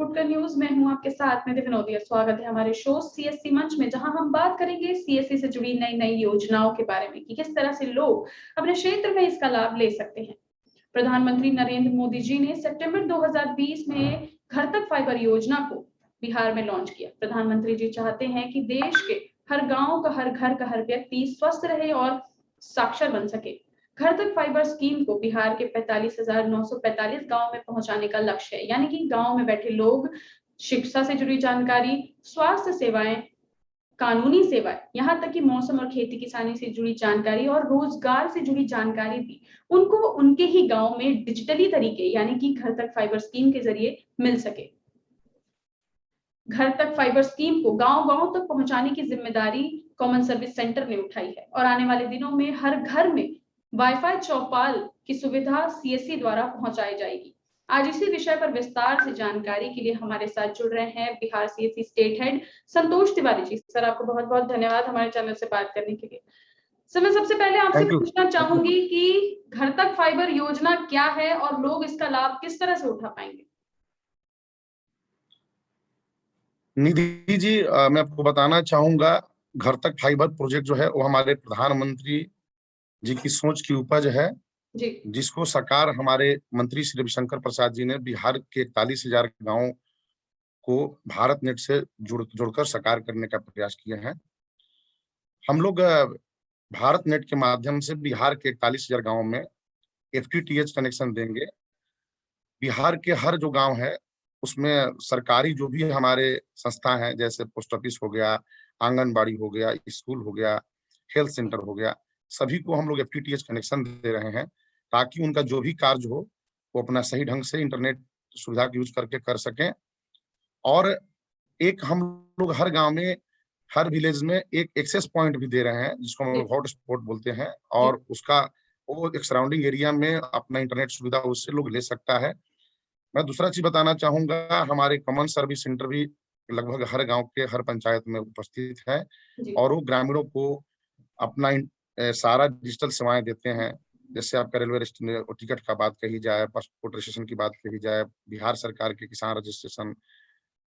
उत्तर news में हूं आपके साथ में विनोदिया। स्वागत है हमारे शो सीएससी मंच में, जहां हम बात करेंगे सीएससी से जुड़ी नई नई योजनाओं के बारे में कि किस तरह से लोग अपने क्षेत्र में इसका लाभ ले सकते हैं। प्रधानमंत्री नरेंद्र मोदी जी ने सितंबर 2020 में घर तक फाइबर योजना को बिहार में लॉन्च किया। प्रधानमंत्री जी चाहते हैं कि देश के हर गांव का, हर घर का हर व्यक्ति स्वस्थ रहे और साक्षर बन सके। घर तक फाइबर स्कीम को बिहार के 45,945 गांव में पहुंचाने का लक्ष्य है, यानी कि गांव में बैठे लोग शिक्षा से जुड़ी जानकारी, स्वास्थ्य सेवाएं, कानूनी सेवाएं, यहाँ तक कि मौसम और खेती किसानी से जुड़ी जानकारी और रोजगार से जुड़ी जानकारी भी उनको उनके ही गांव में डिजिटली तरीके यानी कि घर तक फाइबर स्कीम के जरिए मिल सके। घर तक फाइबर स्कीम को गांव-गांव तक पहुंचाने की जिम्मेदारी कॉमन सर्विस सेंटर ने उठाई है और आने वाले दिनों में हर घर में वाईफाई चौपाल की सुविधा सीएससी द्वारा पहुंचाई जाएगी। आज इसी विषय पर विस्तार से जानकारी के लिए हमारे साथ जुड़ रहे हैं बिहार सीएससी स्टेट हेड संतोष तिवारी जी। सर, आपको बहुत-बहुत धन्यवाद हमारे चैनल से बात करने के लिए। सर, मैं सबसे पहले आपसे पूछना चाहूंगी कि घर तक फाइबर योजना क्या है और लोग इसका लाभ किस तरह से उठा पाएंगे? निधि जी, मैं आपको बताना चाहूंगा, घर तक फाइबर प्रोजेक्ट जो है वो हमारे प्रधानमंत्री जी की सोच की उपज है जी। जिसको साकार हमारे मंत्री श्री रविशंकर प्रसाद जी ने बिहार के 41,000 गांव को भारत नेट से जोड़कर साकार करने का प्रयास किए हैं। हम लोग भारत नेट के माध्यम से बिहार के 41,000 गांव में एफटीटीएच कनेक्शन देंगे। बिहार के हर जो गांव है उसमें सरकारी जो भी हमारे संस्था हैं, जैसे पोस्ट ऑफिस हो गया, आंगनबाड़ी हो गया, स्कूल हो गया, हेल्थ सेंटर हो गया, सभी को हम लोग एफटीटीएच कनेक्शन दे रहे हैं ताकि उनका जो भी कार्य हो वो अपना सही ढंग से इंटरनेट सुविधा का यूज करके कर सकें। और एक हम लोग हर गांव में, हर विलेज में एक एक्सेस पॉइंट भी दे रहे हैं जिसको हम लोग हॉटस्पॉट बोलते हैं, और उसका वो एक सराउंडिंग एरिया में अपना इंटरनेट सुविधा उससे लोग ले सकता है। मैं दूसरा चीज बताना चाहूंगा, हमारे कॉमन सर्विस सेंटर भी लगभग हर गांव के हर पंचायत में उपस्थित है और वो ग्रामीणों को अपना सारा डिजिटल सेवाएं देते हैं। जैसे आपका रेलवे टिकट का बात कही जाए, पासपोर्ट रजिस्ट्रेशन की बात कही जाए, बिहार सरकार के किसान रजिस्ट्रेशन,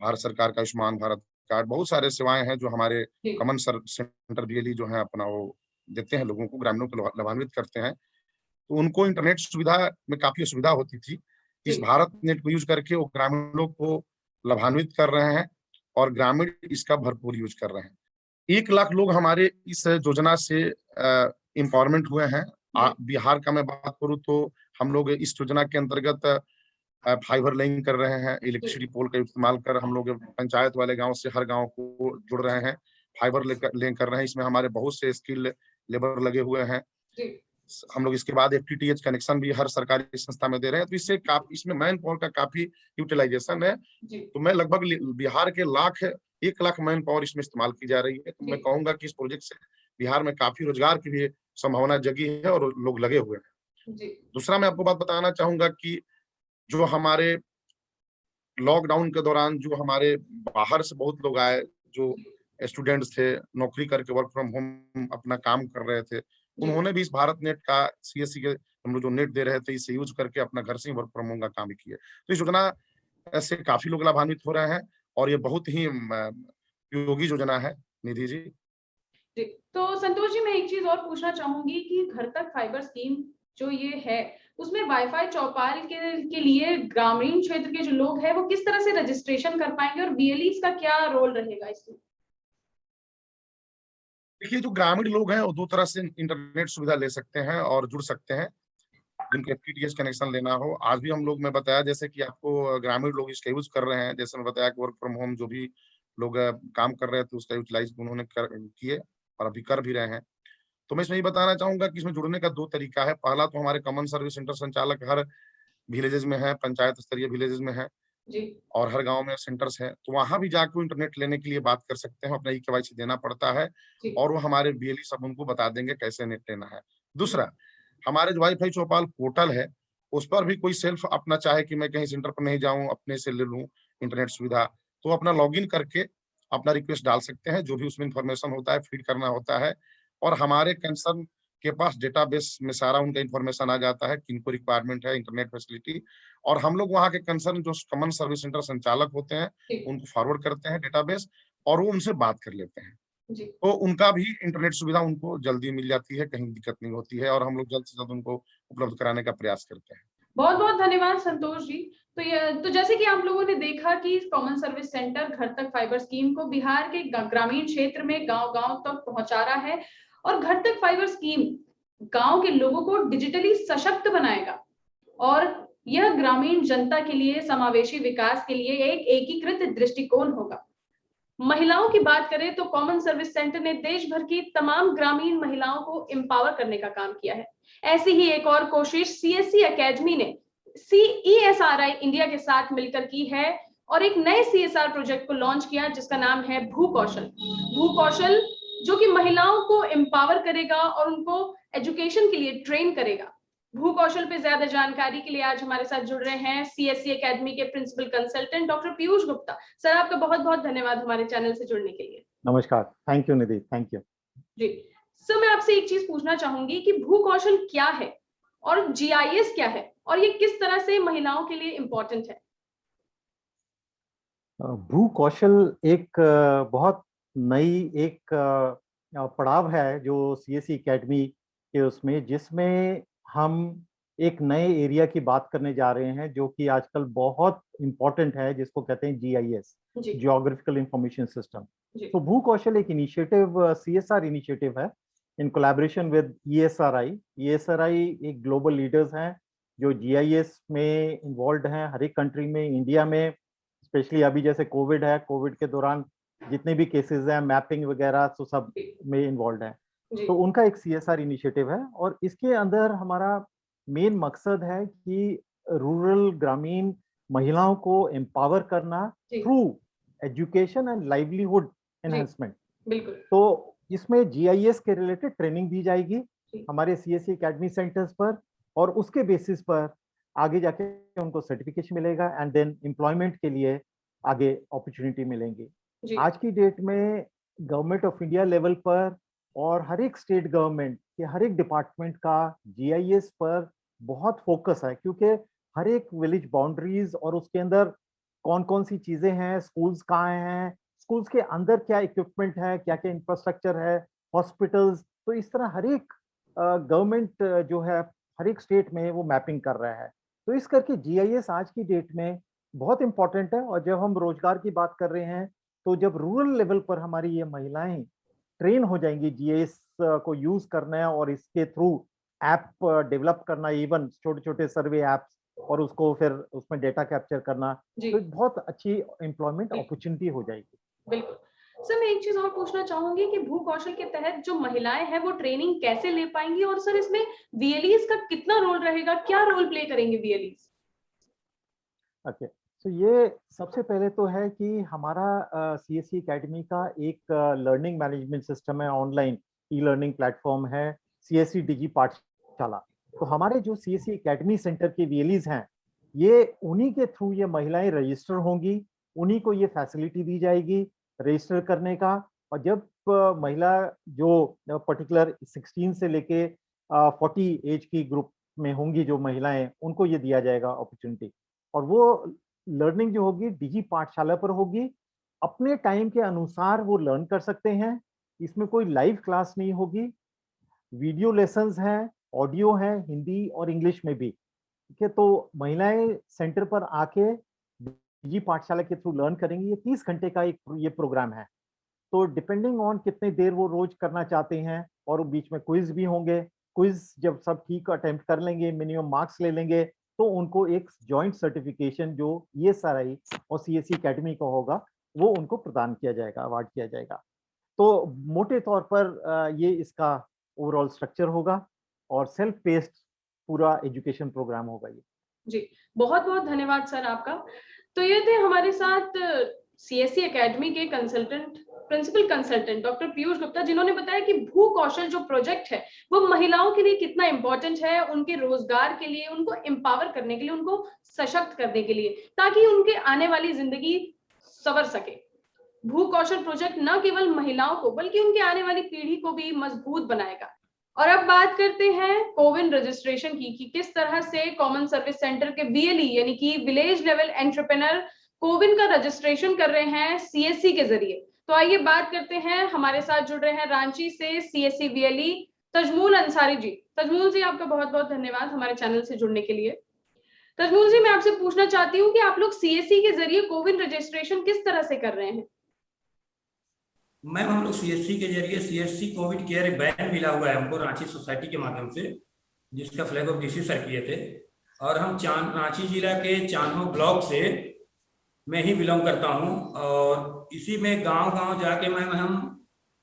भारत सरकार का आयुष्मान भारत कार्ड, बहुत सारे सेवाएं हैं जो हमारे कॉमन सेंटर बीएलई जो है अपना वो देते हैं, लोगों को, ग्रामीणों को लाभान्वित करते हैं। तो उनको इंटरनेट सुविधा में काफी असुविधा होती थी। इस भारत नेट को यूज करके वो ग्रामीणों को लाभान्वित कर रहे हैं और ग्रामीण इसका भरपूर यूज कर रहे हैं। 1 लाख लोग हमारे इस योजना से एम्पावरमेंट हुए हैं। बिहार का मैं बात करूं तो हम लोग इस योजना के अंतर्गत फाइबर लेइंग कर रहे हैं। इलेक्ट्रिसिटी पोल का इस्तेमाल कर हम लोग पंचायत वाले गांव से हर गांव को जुड़ रहे हैं, फाइबर लेइंग कर रहे हैं। इसमें हमारे बहुत से स्किल लेबर लगे हुए हैं। हम लोग इसके बाद एफटीटीएच कनेक्शन भी हर सरकारी संस्था में दे रहे हैं, तो इससे काफी, इसमें मैन पावर का काफी यूटिलाइजेशन है। तो मैं लगभग बिहार के 1 लाख मैन पावर इसमें इस्तेमाल की जा रही है। तो मैं कहूंगा कि इस प्रोजेक्ट से बिहार में काफी रोजगार की भी संभावना जगी है और लोग लगे हुए हैं। दूसरा मैं आपको बात बताना चाहूंगा कि जो हमारे लॉकडाउन के दौरान जो हमारे बाहर से बहुत लोग आए, जो स्टूडेंट्स थे, नौकरी करके वर्क फ्रॉम होम अपना काम कर रहे थे, उन्होंने भी इस भारत नेट का, सीएससी के हम लोग जो नेट दे रहे थे, इसे यूज करके अपना घर से ही वर्क फ्रॉम होम का काम भी किए। तो इस योजना से काफी लोग लाभान्वित हो रहे हैं और ये बहुत ही उपयोगी योजना है। निधि जी। तो संतोष जी, मैं एक चीज और पूछना चाहूंगी कि घर तक फाइबर स्कीम जो ये है, उसमें वाईफाई चौपाल के लिए ग्रामीण क्षेत्र के जो लोग हैं वो किस तरह से रजिस्ट्रेशन कर पाएंगे और बीएलईज का क्या रोल रहेगा इसमें? देखिए, जो ग्रामीण लोग हैं वो 2 तरह से इंटरनेट सुविधा ले सकते हैं और जुड़ सकते हैं। जिनको एफटीटीएच कनेक्शन लेना हो, आज भी हम लोग, मैं बताया जैसे कि आपको, ग्रामीण लोग इसका यूज कर रहे हैं। जैसे मैं बताया कि वर्क फ्रॉम होम जो भी लोग काम कर रहे थे उसका यूटिलाइज उन्होंने किए और अभी कर भी रहे हैं। तो मैं इसमें ये बताना चाहूंगा कि इसमें जुड़ने का 2 तरीका है। पहला तो हमारे कॉमन सर्विस सेंटर संचालक हर विलेजेस में है, पंचायत स्तरीय विलेजेस में है और हर गांव में सेंटर्स हैं, तो वहां भी जाकर इंटरनेट लेने के लिए बात कर सकते हैं। अपना ई-केवाईसी देना पड़ता है और वो हमारे बीएलई सब उनको बता देंगे कैसे नेट लेना है। दूसरा, हमारे जो वाईफाई चौपाल पोर्टल है उस पर भी कोई सेल्फ अपना चाहे कि मैं कहीं सेंटर पर नहीं जाऊं, अपने से ले लूं इंटरनेट सुविधा, तो अपना लॉगिन करके अपना रिक्वेस्ट डाल सकते हैं। जो भी उसमें इंफॉर्मेशन होता है फीड करना होता है और हमारे कंसर्न के पास डेटाबेस में सारा उनका इंफॉर्मेशन आ जाता है, किनको रिक्वायरमेंट है इंटरनेट फैसिलिटी, और हम लोग वहाँ के कंसर्न जो कॉमन सर्विस सेंटर संचालक होते हैं, उनको फॉरवर्ड करते हैं डेटाबेस, और वो उनसे बात कर लेते हैं। जी। तो उनका भी इंटरनेट सुविधा उनको जल्दी मिल जाती है, कहीं दिक्कत नहीं होती है, और हम लोग जल्द से जल्द उनको उपलब्ध कराने का प्रयास करते हैं। बहुत बहुत धन्यवाद संतोष जी। तो जैसे कि आप लोगों ने देखा कि कॉमन सर्विस सेंटर घर तक फाइबर स्कीम को बिहार के ग्रामीण क्षेत्र में गांव-गांव तक पहुंचा रहा है, और घर तक फाइबर स्कीम गांव के लोगों को डिजिटली सशक्त बनाएगा, और यह ग्रामीण जनता के लिए समावेशी विकास के लिए एक एकीकृत दृष्टिकोण होगा। महिलाओं की बात करें तो कॉमन सर्विस सेंटर ने देश भर की तमाम ग्रामीण महिलाओं को एम्पावर करने का काम किया है। ऐसी ही एक और कोशिश सीएससी एकेडमी ने CESRI इंडिया के साथ मिलकर की है, और एक नए CSR प्रोजेक्ट को लॉन्च किया जिसका नाम है भू कौशल। भू कौशल जो कि महिलाओं को एम्पावर करेगा और उनको एजुकेशन के लिए ट्रेन करेगा। भू कौशल पे ज्यादा जानकारी के लिए आज हमारे साथ जुड़ रहे हैं CSC एकेडमी के principal consultant doctor Piyush Gupta. Sir, आपका बहुत बहुत धन्यवाद हमारे चैनल से जुड़ने के लिए। नमस्कार, thank you Nidhi, thank you. जी सर, मैं आपसे एक चीज पूछना चाहूंगी कि भू कौशल क्या है और GIS क्या है, और ये किस तरह से महिलाओं के लिए इम्पोर्टेंट है? भू कौशल एक बहुत नई एक पड़ाव है जो CSC एकेडमी के उसमें, जिसमें हम एक नए एरिया की बात करने जा रहे हैं जो कि आजकल बहुत इम्पोर्टेंट है, जिसको कहते हैं GIS, जियोग्राफिकल इंफॉर्मेशन सिस्टम। तो भू कौशल एक इनिशिएटिव, CSR इनिशिएटिव है in collaboration with ESRI। ESRI एक ग्लोबल लीडर्स हैं जो GIS में इन्वॉल्व हैं हर एक कंट्री में। इंडिया में स्पेशली अभी जैसे कोविड है, कोविड के दौरान जितने भी केसेस हैं, मैपिंग वगैरह, तो सब में इन्वॉल्व है। तो उनका एक CSR इनिशिएटिव है, और इसके अंदर हमारा मेन मकसद है कि रूरल ग्रामीण महिलाओं को एम्पावर करना through education and livelihood enhancement. बिल्कुल। तो इसमें GIS के रिलेटेड ट्रेनिंग दी जाएगी हमारे CSC एकेडमी सेंटर्स पर, और उसके बेसिस पर आगे जाके उनको सर्टिफिकेशन मिलेगा एंड देन एम्प्लॉयमेंट के लिए आगे अपॉर्चुनिटी मिलेंगी। आज की डेट में गवर्नमेंट ऑफ इंडिया लेवल पर और हर एक स्टेट गवर्नमेंट के हर एक डिपार्टमेंट का GIS पर बहुत फोकस है, क्योंकि हर एक विलेज बाउंड्रीज और उसके अंदर कौन कौन सी चीजें हैं, स्कूल्स कहाँ हैं, स्कूल्स के अंदर क्या इक्विपमेंट है, क्या क्या इंफ्रास्ट्रक्चर है, हॉस्पिटल्स, तो इस तरह हर एक गवर्नमेंट जो है हर एक स्टेट में वो मैपिंग कर रहा है। तो इस करके GIS आज की डेट में बहुत इंपॉर्टेंट है। और जब हम रोजगार की बात कर रहे हैं, तो जब रूरल लेवल पर हमारी ये महिलाएं ट्रेन हो जाएंगी GIS को यूज करना है और इसके थ्रू ऐप डेवलप करना, इवन छोटे छोटे सर्वे ऐप्स, और उसको फिर उसमें डेटा कैप्चर करना, तो एक बहुत अच्छी एम्प्लॉयमेंट अपॉर्चुनिटी हो जाएगी। बिल्कुल सर, मैं एक चीज और पूछना चाहूंगी कि भू कौशल के तहत जो महिलाएं हैं वो ट्रेनिंग कैसे ले पाएंगी, और सर इसमें VLEs का कितना रोल रहेगा, क्या रोल प्ले करेंगे VLEs? ओके, तो ये सबसे पहले तो है कि हमारा CSC एकेडमी का एक लर्निंग मैनेजमेंट सिस्टम है, ऑनलाइन ई-लर्निंग प्लेटफॉर्म है CSC डिजी पाठशाला। तो हमारे जो CSC एकेडमी सेंटर के VLEs हैं, ये उन्हीं के थ्रू ये महिलाएं रजिस्टर होंगी, उन्हीं को ये फैसिलिटी दी जाएगी रजिस्टर करने का। और जब महिला जो पर्टिकुलर 16 से लेके 40 एज की ग्रुप में होंगी जो महिलाएं, उनको ये दिया जाएगा अपॉर्चुनिटी, और वो लर्निंग जो होगी डिजी पाठशाला पर होगी। अपने टाइम के अनुसार वो लर्न कर सकते हैं, इसमें कोई लाइव क्लास नहीं होगी, वीडियो लेसन्स हैं, ऑडियो है हिंदी और इंग्लिश में भी, ठीक है। तो महिलाएं सेंटर पर आके डिजी पाठशाला के थ्रू लर्न करेंगी। ये 30 घंटे का एक ये प्रोग्राम है। तो डिपेंडिंग ऑन कितने देर वो रोज करना चाहते हैं, और बीच में क्विज भी होंगे। क्विज जब सब ठीक अटेम्प्ट कर लेंगे, मिनिमम मार्क्स ले लेंगे, तो उनको एक जॉइंट सर्टिफिकेशन जो ESRI और CSC एकेडमी का होगा, वो उनको प्रदान किया जाएगा, अवार्ड किया जाएगा। तो मोटे तौर पर ये इसका ओवरऑल स्ट्रक्चर होगा, और सेल्फ पेस्ड पूरा एजुकेशन प्रोग्राम होगा ये। जी, बहुत बहुत धन्यवाद सर आपका। तो ये थे हमारे साथ CSC एकेडमी के consultant, principal consultant doctor Piyush Gupta, जिन्होंने बताया कि भू कौशल जो प्रोजेक्ट है वो महिलाओं के लिए कितना इंपॉर्टेंट है, उनके रोजगार के लिए, उनको एम्पावर करने के लिए, उनको सशक्त करने के लिए, ताकि उनके आने वाली जिंदगी संवर सके। भू कौशल प्रोजेक्ट न केवल महिलाओं को बल्कि उनके आने वाली पीढ़ी को भी मजबूत बनाएगा। और अब बात करते हैं कोविन रजिस्ट्रेशन की कि किस तरह से कॉमन सर्विस सेंटर के VLE यानी कि विलेज लेवल एंटरप्रेन्योर कोविन का रजिस्ट्रेशन कर रहे हैं CSC के जरिए। तो आइए बात करते हैं, हमारे साथ जुड़ रहे हैं रांची से CSC VLE तजमूल अंसारी जी। तजमूल जी, आपका बहुत बहुत धन्यवाद हमारे चैनल से जुड़ने के लिए। तजमूल जी, मैं आपसे पूछना चाहती हूँ कि आप लोग CSC के जरिए कोविन रजिस्ट्रेशन किस तरह से कर रहे हैं? मैम, हम लोग CSC के जरिए CSC कोविड केयर बैन मिला हुआ है हमको रांची सोसाइटी के माध्यम से, जिसका फ्लैग ऑफ DC सर किए थे। और हम रांची जिला के चान्हो ब्लॉक से मैं ही बिलोंग करता हूं। और इसी में गांव-गांव जाके मैम हम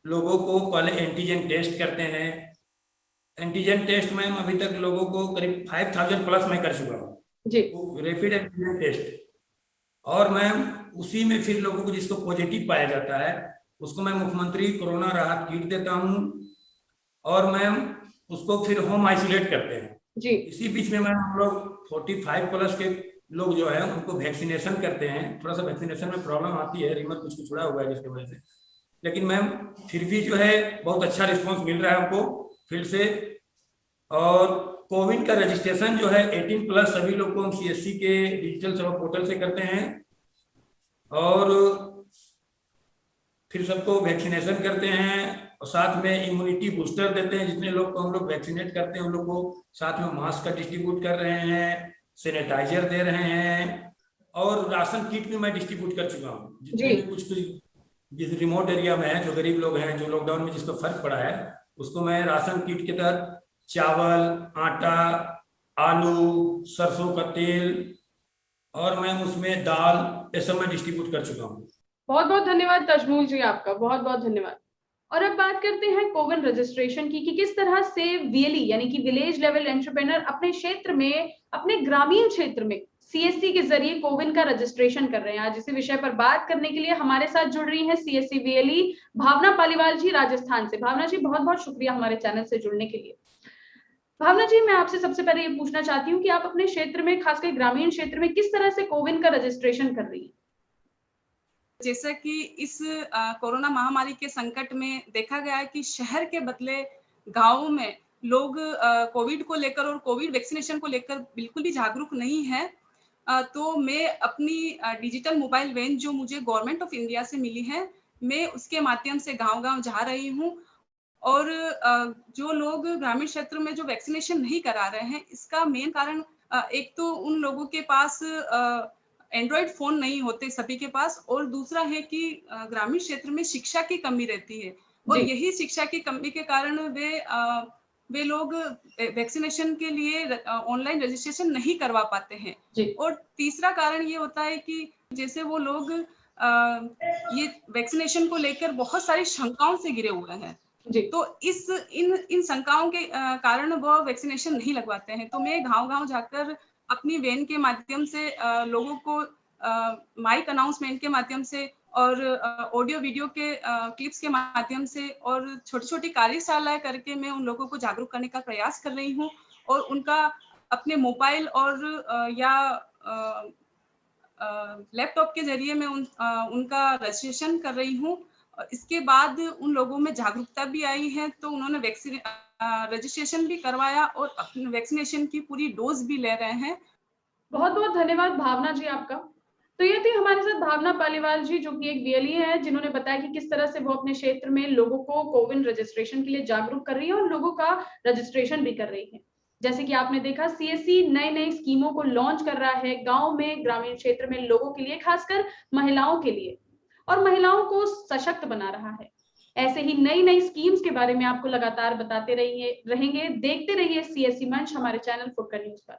लोगों को पहले एंटीजन टेस्ट करते हैं। एंटीजन टेस्ट मैम अभी तक लोगों को करीब 5000 प्लस मैं कर चुका हूँ जी। Rapid antigen test. और मैम उसी में फिर लोगों को जिसको पॉजिटिव पाया जाता है उसको मैं मुख्यमंत्री कोरोना राहत किट देता हूँ और मैम उसको फिर होम आइसोलेट करते हैं जी। इसी बीच में मैम हम लोग 45 प्लस के लोग जो है उनको वैक्सीनेशन करते हैं। थोड़ा सा वैक्सीनेशन में प्रॉब्लम आती है, रिमोट कुछ छुड़ा हुआ है जिसकी वजह से, लेकिन मैम फिर भी जो है बहुत अच्छा रिस्पॉन्स मिल रहा है हमको फील्ड से। और कोविन का रजिस्ट्रेशन जो है 18 प्लस सभी लोग को हम CSC के डिजिटल सेवा पोर्टल से करते हैं और फिर सबको वैक्सीनेशन करते हैं और साथ में इम्यूनिटी बूस्टर देते हैं। जितने लोग को हम लोग वैक्सीनेट करते हैं उन लोग को साथ में मास्क का डिस्ट्रीब्यूट कर रहे हैं, सैनिटाइजर दे रहे हैं और राशन किट भी मैं डिस्ट्रीब्यूट कर चुका हूँ। जितने भी कुछ जिस रिमोट एरिया में है, जो गरीब लोग हैं, जो लॉकडाउन में जिसको फर्क पड़ा है, उसको मैं राशन किट के तहत चावल, आटा, आलू, सरसों का तेल और मैं उसमें दाल ये सब मैं डिस्ट्रीब्यूट कर चुका हूँ। बहुत बहुत धन्यवाद तजमूल जी, आपका बहुत बहुत धन्यवाद। और अब बात करते हैं कोविन रजिस्ट्रेशन की कि किस तरह से VLE यानी कि विलेज लेवल एंटरप्रेन्योर अपने क्षेत्र में, अपने ग्रामीण क्षेत्र में CSC के जरिए कोविन का रजिस्ट्रेशन कर रहे हैं। आज इसी विषय पर बात करने के लिए हमारे साथ जुड़ रही हैं CSC VLE भावना पालीवाल जी राजस्थान से। भावना जी, बहुत बहुत शुक्रिया हमारे चैनल से जुड़ने के लिए। भावना जी, मैं आपसे सबसे पहले ये पूछना चाहती हूँ कि आप अपने क्षेत्र में, खासकर ग्रामीण क्षेत्र में, किस तरह से कोविन का रजिस्ट्रेशन कर रही है? जैसा कि इस कोरोना महामारी के संकट में देखा गया है कि शहर के बदले गांवों में लोग कोविड को लेकर और कोविड वैक्सीनेशन को लेकर बिल्कुल भी जागरूक नहीं है। तो मैं अपनी डिजिटल मोबाइल वैन जो मुझे गवर्नमेंट ऑफ इंडिया से मिली है, मैं उसके माध्यम से गांव-गांव जा रही हूँ और जो लोग ग्रामीण क्षेत्र में जो वैक्सीनेशन नहीं करा रहे हैं, इसका मेन कारण एक तो उन लोगों के पास एंड्रॉइड फोन नहीं होते सभी के पास, और दूसरा है कि ग्रामीण क्षेत्र में शिक्षा की कमी रहती है और यही शिक्षा की कमी के कारण वे लोग वैक्सीनेशन के लिए ऑनलाइन रजिस्ट्रेशन नहीं करवा पाते हैं। और तीसरा कारण ये होता है कि जैसे वो लोग ये वैक्सीनेशन को लेकर बहुत सारी शंकाओं से घिरे हुए हैं, तो इन शंकाओं के कारण वो वैक्सीनेशन नहीं लगवाते हैं। तो मैं गांव-गांव जाकर अपनी वैन के माध्यम से लोगों को माइक अनाउंसमेंट के माध्यम से और ऑडियो वीडियो के क्लिप्स के माध्यम से और छोटी-छोटी कार्यशालाएं करके मैं उन लोगों को जागरूक करने का प्रयास कर रही हूं और उनका अपने मोबाइल और या लैपटॉप के जरिए मैं उनका रजिस्ट्रेशन कर रही हूं। इसके बाद उन लोगों में जागरूकता भी आई है, तो उन्होंने रजिस्ट्रेशन भी करवाया और अपने वैक्सीनेशन की पूरी डोज भी ले रहे हैं। बहुत बहुत धन्यवाद भावना जी आपका। तो ये थी हमारे साथ भावना पालीवाल जी, जो कि एक VLE है, जिन्होंने बताया कि किस तरह से वो अपने क्षेत्र में लोगों को कोविन रजिस्ट्रेशन के लिए जागरूक कर रही है और लोगों का रजिस्ट्रेशन भी कर रही है। जैसे कि आपने देखा, CSC नई नई स्कीमों को लॉन्च कर रहा है गांव में, ग्रामीण क्षेत्र में लोगों के लिए, खासकर महिलाओं के लिए, और महिलाओं को सशक्त बना रहा है। ऐसे ही नई नई स्कीम्स के बारे में आपको लगातार बताते रहेंगे। देखते रहिए CSC मंच हमारे चैनल फुटकर न्यूज पर।